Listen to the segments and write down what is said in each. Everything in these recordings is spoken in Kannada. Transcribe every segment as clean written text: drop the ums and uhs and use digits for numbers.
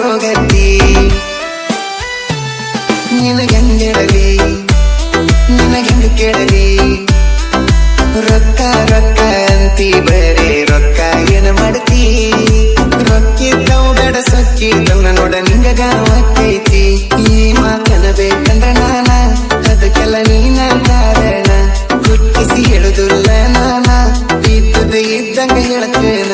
ಹೋಗತ್ತಿ ನಿನಗೆಂದಿಡಲಿ ನಿನಗೆಂದು ಕೇಳಲಿ ರೊಕ್ಕ ರೊಕ್ಕ ಅಂತಿ ಬರೇ ರೊಕ್ಕ ಏನ ಮಾಡ್ತಿ ರೊಕ್ಕಿದ್ದವು ಬೇಡ ಸೊಕ್ಕಿದ್ದವನ ನೋಡ ನಿಂಗ ಗಾವಕ್ಕೈತಿ ಈ ಮಾತನ ಬೇಕಂದ್ರ ನಾನ ಅದಕ್ಕೆಲ್ಲ ನೀನ ಕಾರಣ ಗುಟ್ಟಿಸಿ ಹೇಳುದಿಲ್ಲ ನಾನ ಇದ್ದುದ ಇದ್ದಂಗ ಹೇಳ್ತೇನ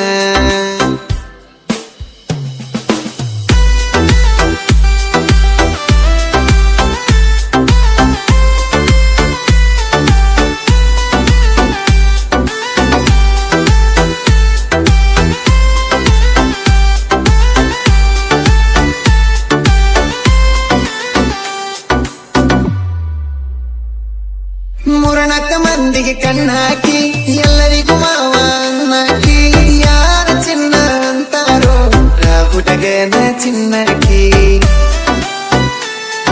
ಮೂರನಾಲ್ಕ ಮಂದಿಗೆ ಕಣ್ಣಾಕಿ ಎಲ್ಲರಿಗೂ ಮಾವ ಅನ್ನಾಕಿ ಯಾರ ಚಿನ್ನ ಅಂತಾರೋ ಹುಡುಗನ ಚಿನ್ನಕಿ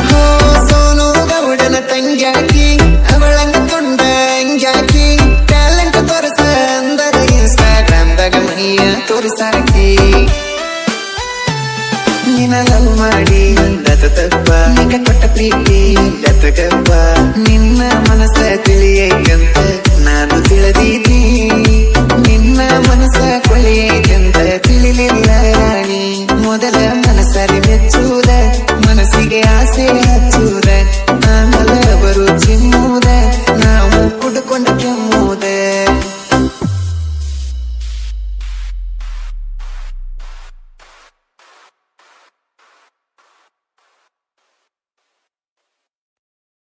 ಹೋ ಸೋನು ಗೌಡನ ತಂಗ್ಯಾಕಿ ಅವಳಂಗ ಕೊಂಡ ಹಂಗ್ಯಾಕಿ ಟ್ಯಾಲೆಂಟ್ ತೋರಿಸ ಅಂದರೆ ಇನ್ಸ್ಟಾಗ್ರಾಮ್ದಾಗ ಮೈಯ ತೋರಿಸಾಕಿ ನಿನ್ನ ಲವ್ ಮಾಡಿ ಅಂದದ ತಪ್ಪ ನಿಂಗ ಕೊಟ್ಟ ಪ್ರೀತಿ ಗಪ್ಪ ನಿನ್ನ ಮನಸ್ಸ ತಿಳಿಯೈತಂತ ನಾನು ತಿಳಿದೀನಿ ನಿನ್ನ ಮನಸ್ಸ ಕೊಳೆಯೈತಂತ ತಿಳಿಲಿಲ್ಲ ರಾಣಿ ಮೊದಲ ಮನಸ್ಸರಿ ಮೆಚ್ಚುವುದ